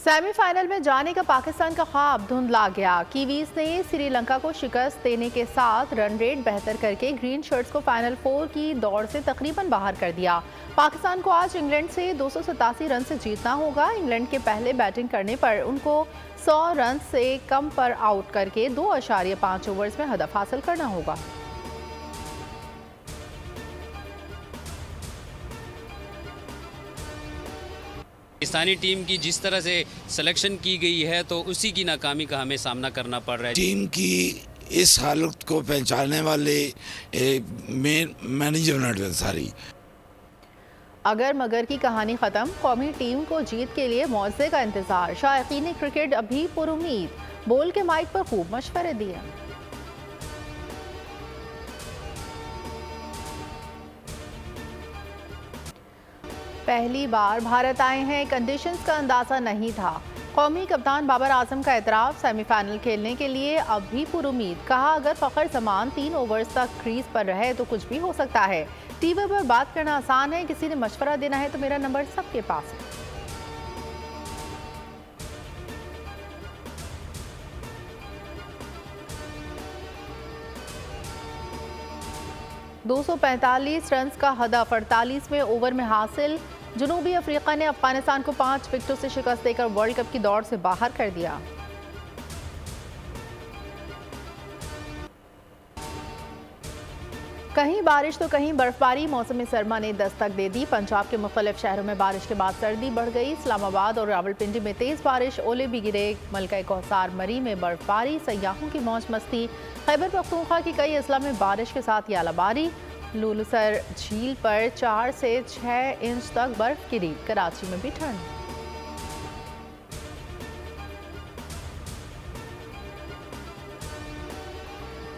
Semifinal में जाने का पाकिस्तान का ख्वाब धुंधला गया। कीवीज ने श्रीलंका को शिकस्त देने के साथ रन रेट बेहतर करके ग्रीन शर्ट्स को फाइनल 4 की दौड़ से तकरीबन बाहर कर दिया। पाकिस्तान को आज इंग्लैंड से 287 रन से जीतना होगा। इंग्लैंड के पहले बैटिंग करने पर उनको 100 रन से कम पर आउट करके 2.5 ओवर्स में हदफ हासिल करना होगा। पाकिस्तानी टीम की जिस तरह से सिलेक्शन की गई है तो उसी की नाकामी का हमें सामना करना पड़ रहा है। टीम की इस हालत को पहचानने वाले मेन मैनेजमेंट सारी अगर मगर की कहानी खत्म, कौमी टीम को जीत के लिए मौजे का इंतजार। शायकीन क्रिकेट अभी पुरुमीद, बोल के माइक पर खूब मशवरे दिए। पहली बार भारत आए हैं, कंडीशंस का अंदाजा नहीं था। कौमी कप्तान बाबर आजम का एतराफ़, सेमीफाइनल खेलने के लिए अब भी पुरुमीद। कहा अगर फ़खर जमान 3 ओवर्स तक क्रीज पर रहे तो कुछ भी हो सकता है। टीवी पर बात करना आसान है, किसी ने मशवरा देना है तो मेरा नंबर सबके पास है। $245 रन का हदफ 48वें ओवर में हासिल। जनूबी अफ्रीका ने अफगानिस्तान को 5 विकेटों से शिकस्त देकर वर्ल्ड कप की दौड़ से बाहर कर दिया। कहीं बारिश तो कहीं बर्फबारी, मौसम सरमा ने दस्तक दे दी। पंजाब के मुख्तलिफ शहरों में बारिश के बाद सर्दी बढ़ गई। इस्लामाबाद और रावलपिंडी में तेज बारिश, ओले भी गिरे। मलका कौसार मरी में बर्फबारी, सयाहों की मौज मस्ती। खैबर पख्तूनख्वा की कई अजला में बारिश के साथ यालाबारी। लूलसर झील पर 4 से 6 इंच तक बर्फ गिरी। कराची में भी ठंड।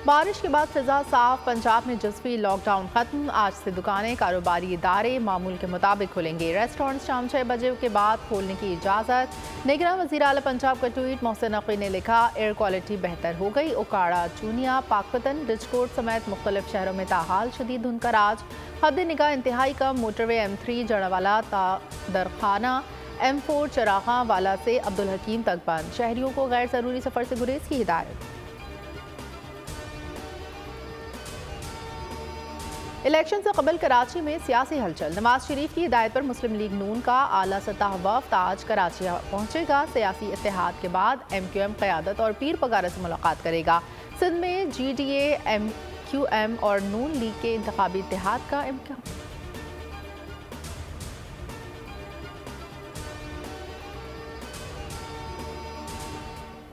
बारिश के बाद फिजा साफ, पंजाब में जज़वी लॉकडाउन खत्म। आज से दुकानें, कारोबारी इदारे मामूल के मुताबिक खुलेंगे। रेस्टोरेंट शाम 6 बजे के बाद खोलने की इजाज़त। निगरान वज़ीर आला पंजाब का ट्वीट, मोहसिन नकवी ने लिखा एयर क्वालिटी बेहतर हो गई। उकाड़ा, चूनिया, पाकपतन, रिजकोट समेत मुख्तलिफ शहरों में ताहाल शदीद धुंध का राज। हद निगाह इंतहाई कम। Motorway M3 Jaranwala Darkhana, M4 चरागा वाला से अब्दुल हकीम तक बंद। शहरियों को गैर ज़रूरी सफ़र से गुरेज की हिदायत। इलेक्शन से कबल कराची में सियासी हलचल। नवाज शरीफ की हिदायत पर मुस्लिम लीग नून का आला सतह वफ्द आज कराची पहुंचेगा। सियासी इत्तेहाद के बाद MQM क़यादत और पीर पगारा से मुलाकात करेगा। सिंध में GDA, MQM और नून लीग के इंतखाबी इत्तेहाद का इम्कान।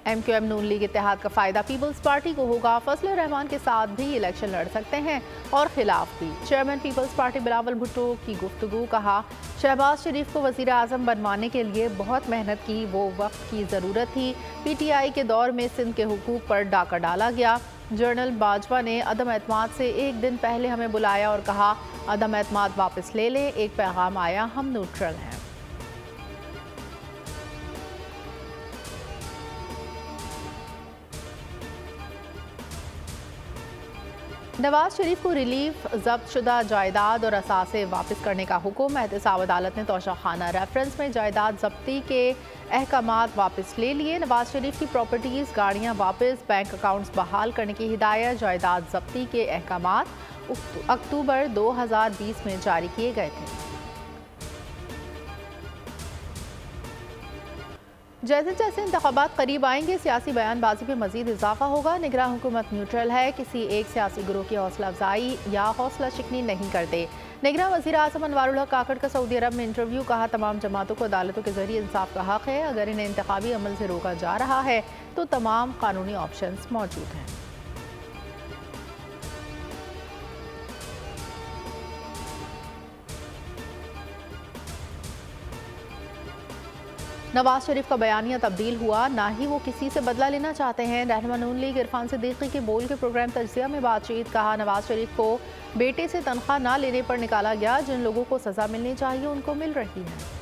MQM नून लीग इत्तेहाद का फायदा पीपल्स पार्टी को होगा। फजल रहमान के साथ भी इलेक्शन लड़ सकते हैं और खिलाफ भी। Chairman Peoples Party Bilawal Bhutto की गुफ्तगू, कहा शहबाज शरीफ को वजीर आजम बनवाने के लिए बहुत मेहनत की, वो वक्त की ज़रूरत थी। PTI के दौर में सिंध के हुकूक पर डाका डाला गया। जनरल बाजवा ने अदम एतमाद से एक दिन पहले हमें बुलाया और कहा अदम एतमाद वापस ले लें। एक पैगाम आया, हम न्यूट्रल हैं। नवाज शरीफ को रिलीफ, जब्त शुदा जायदाद और असासे वापस करने का हुक्म। एहतसाब अदालत ने तोशाखाना रेफरेंस में जायदाद जब्ती के अहकामात वापस ले लिए। नवाज शरीफ की प्रॉपर्टीज़, गाड़ियाँ वापस, बैंक अकाउंट्स बहाल करने की हिदायत। जायदाद जब्ती के अहकामात अक्टूबर 2020 में जारी किए गए थे। जैसे जैसे इंतखाबात करीब आएंगे, सियासी बयानबाजी में मजीद इजाफा होगा। निगरान हुकूमत न्यूट्रल है, किसी एक सियासी ग्रोह की हौसला अफजाई या हौसला शिकनी नहीं करते। निगरान वज़ीर आज़म अनवारुल हक काकड़ का सऊदी अरब में इंटरव्यू, कहा तमाम जमातों को अदालतों के जरिए इंसाफ का हक है। अगर इन्हें इंतखाबी अमल से रोका जा रहा है तो तमाम कानूनी ऑप्शंस मौजूद हैं। नवाज शरीफ का बयानिया तब्दील हुआ, ना ही वो किसी से बदला लेना चाहते हैं। रहनुमा नून लीग इरफान सिद्दीकी के बोल के प्रोग्राम तजिया में बातचीत, कहा नवाज शरीफ को बेटे से तनख्वाह ना लेने पर निकाला गया। जिन लोगों को सजा मिलनी चाहिए उनको मिल रही है।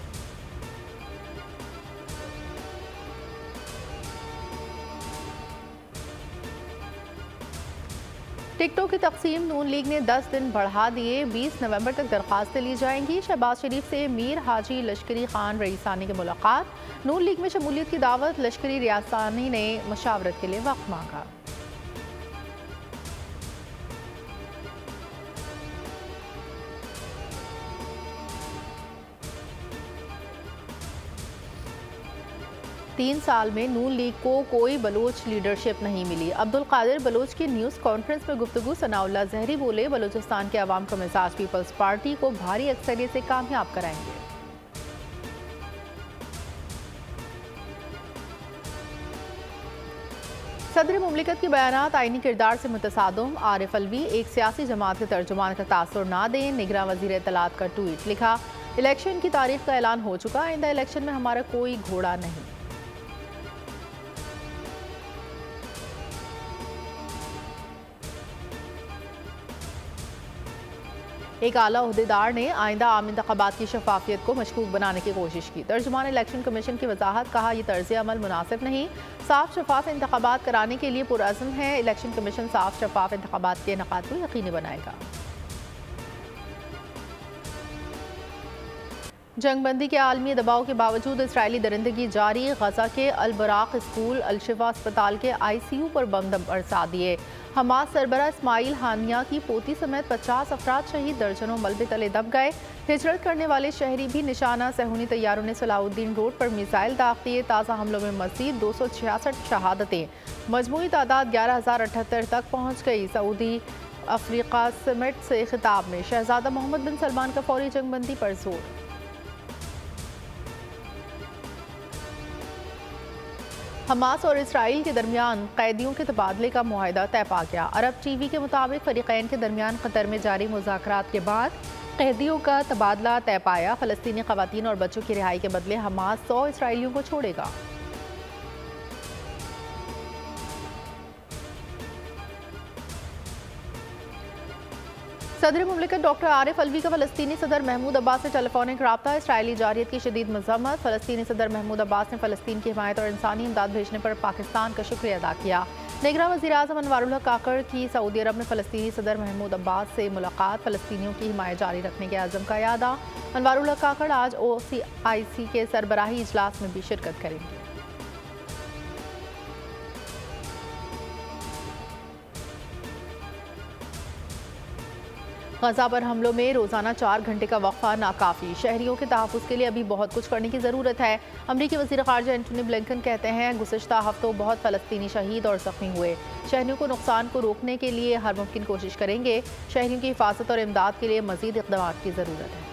टिकटों की तकसीम नून लीग ने 10 दिन बढ़ा दिए। 20 नवंबर तक दरख्वास्तें ली जाएंगी। शहबाज शरीफ से मीर हाजी लश्करी खान रईसानी की मुलाकात। नून लीग में शमूलियत की दावत। लश्करी रियासानी ने मशावरत के लिए वक्त मांगा। तीन साल में नून लीग को कोई बलोच लीडरशिप नहीं मिली। अब्दुल कादिर बलोच की न्यूज़ कॉन्फ्रेंस में गुफ्तगू। सनाउल्लाह जहरी बोले, बलोचिस्तान के अवाम का मिजाज पीपल्स पार्टी को भारी अक्सरियत से कामयाब कराएंगे। सदर मुमलिकत के बयानात आईनी किरदार से मुतसादम। आरिफ अलवी एक सियासी जमात के तर्जुमान का तासुर ना दें। निगरान वज़ीर इत्तलात का ट्वीट लिखा। इलेक्शन की तारीख का ऐलान हो चुका। आइंदा इलेक्शन में हमारा कोई घोड़ा नहीं। एक आला ओहदेदार ने आइंदा आम इंतखाबात की शफाफियत को मशकूक बनाने की कोशिश की। तर्जुमान इलेक्शन कमीशन की वजाहत। कहा, यह तर्ज अमल मुनासिब नहीं। साफ शफाफ इंतखाबात कराने के लिए पुरअज़्म है। इलेक्शन कमीशन साफ शफाफ इंतखाबात के इनेकाद को यकीनी बनाएगा। जंगबंदी के आलमी दबाव के बावजूद इसराइली दरिंदगी जारी। गजा के अल बराक स्कूल अल-शिफा अस्पताल के ICU पर बम बरसा दिए। हमास सरबरा इस्माइल हानिया की पोती समेत 50 अफराद शहीद। दर्जनों मलबे तले दब गए। हिजरत करने वाले शहरी भी निशाना। सहूनी तैयारों ने सलाउद्दीन रोड पर मिसाइल दाग दिए। ताज़ा हमलों में मज़ीद 266 शहादतें। मजमूई तादाद 11,078 तक पहुँच गई। सऊदी अफ्रीका समिट से खिताब में शहजादा मोहम्मद बिन सलमान का फौरी जंगबंदी पर जोर। हमास और इसराइल के दरमियान कैदियों के तबादले का मुआहदा तय पा गया। अरब TV के मुताबिक फरीकैन के दरमियान कतर में जारी मुज़ाकरात के बाद कैदियों का तबादला तय पाया। फ़लस्तीनी ख़वातीन और बच्चों की रिहाई के बदले हमास 100 इसराइलियों को छोड़ेगा। सदर मुमलिकत डॉक्टर आरिफ अलवी का फ़लस्तीनी सदर महमूद अब्बास से टेलीफोनिक रब्ता। इसराइली जारियत की शदीद मज़म्मत। फ़लस्तीनी सदर महमूद अब्बास ने फ़लस्तीन की हिमायत और इंसानी इमदाद भेजने पर पाकिस्तान का शुक्रिया अदा किया। निगरान वज़ीर आज़म अनवारुल हक काकड़ की सऊदी अरब में फ़लस्तीनी सदर महमूद अब्बास से मुलाकात। फ़लस्तीनियों की हिमायत जारी रखने के अज़म का यादा। अनवारुल हक काकड़ आज OIC के सरबराही इजलास में भी शिरकत करेंगे। गजा पर हमलों में रोज़ाना 4 घंटे का वक्फा नाकाफ़ी। शहरियों के तहफ़्फ़ुज़ के लिए अभी बहुत कुछ करने की ज़रूरत है। अमरीकी वज़ीर ख़ारजा एंटनी ब्लिंकन कहते हैं, गुज़िश्ता हफ्तों बहुत फ़लस्तीनी शहीद और ज़ख्मी हुए। शहरियों को नुकसान को रोकने के लिए हर मुमकिन कोशिश करेंगे। शहरियों की हिफाजत और इमदाद के लिए मज़ीद इक़दामात की ज़रूरत है।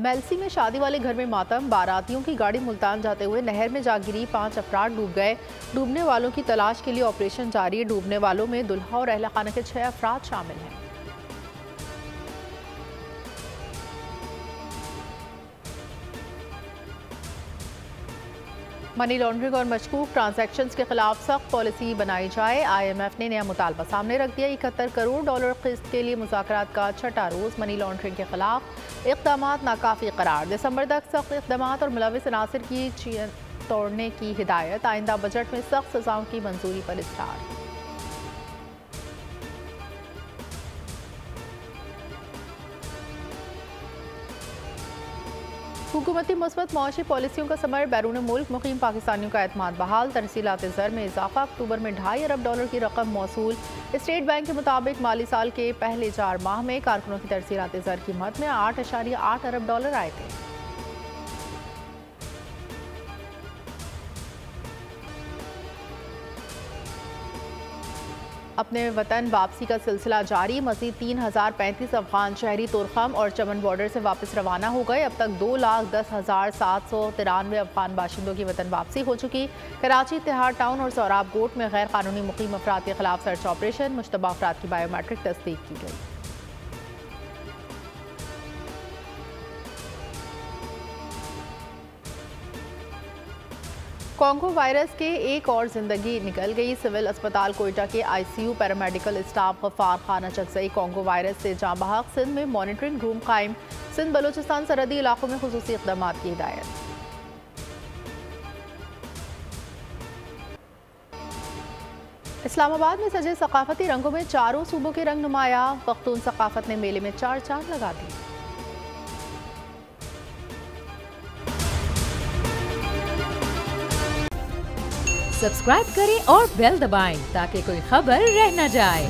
मेलसी में शादी वाले घर में मातम। बारातियों की गाड़ी मुल्तान जाते हुए नहर में जा गिरी। 5 अफराद डूब गए। डूबने वालों की तलाश के लिए ऑपरेशन जारी। डूबने वालों में दुल्हा और अहले खाना के 6 अफराद शामिल हैं। मनी लॉन्ड्रिंग और मशकूक ट्रांजैक्शंस के खिलाफ सख्त पॉलिसी बनाई जाए। IMF ने नया मुतालबा सामने रख दिया। $71 करोड़ किस्त के लिए मुज़ाकरात का 6ठा रोज़। मनी लॉन्ड्रिंग के खिलाफ इक़दामात नाकाफ़ी करार। दिसंबर तक सख्त इक़दामात और मुलविस अनासिर की चेन तोड़ने की हिदायत। आइंदा बजट में सख्त सज़ाओं की मंजूरी पर इसरार। हुकूमती मुस्बत मौशी पॉलिसियों का समर। बैरून मुल्क मुकीम पाकिस्तानियों का एतमाद बहाल। तरसीलात ज़र में इजाफा। अक्टूबर में $2.5 अरब की रकम मौसूल। स्टेट बैंक के मुताबिक माली साल के पहले 4 माह में कारकुनों की तरसीलात ज़र की मद में $8.8 अरब आए थे। अपने वतन वापसी का सिलसिला जारी। मज़ीद 3035 अफगान शहरी तुरखम और चमन बॉर्डर से वापस रवाना हो गए। अब तक 2,10,793 अफगान बाशिंदों की वतन वापसी हो चुकी। कराची, तिहाड़ टाउन और सोराब गोट में गैर कानूनी मुकीम अफराद के खिलाफ सर्च ऑपरेशन। मुश्तबा अफराद की बायोमेट्रिक तस्दीक की गई। कोंगो वायरस के एक और जिंदगी निकल गई। सिविल अस्पताल कोयटा के ICU पैरामेडिकल स्टाफ गफ्फार खाना चकजई कोंगो वायरस से जाँ बहक। सिंध में मॉनिटरिंग रूम कायम। सिंध बलूचिस्तान सरहदी इलाकों में खुसूसी इक़दामात की हिदायत। इस्लामाबाद में सजे सकाफती रंगों में चारों सूबों के रंग नुमाया। पख्तून सकाफत ने मेले में 4 चांद लगा दी। सब्सक्राइब करें और बेल दबाएं ताकि कोई खबर रह न जाए।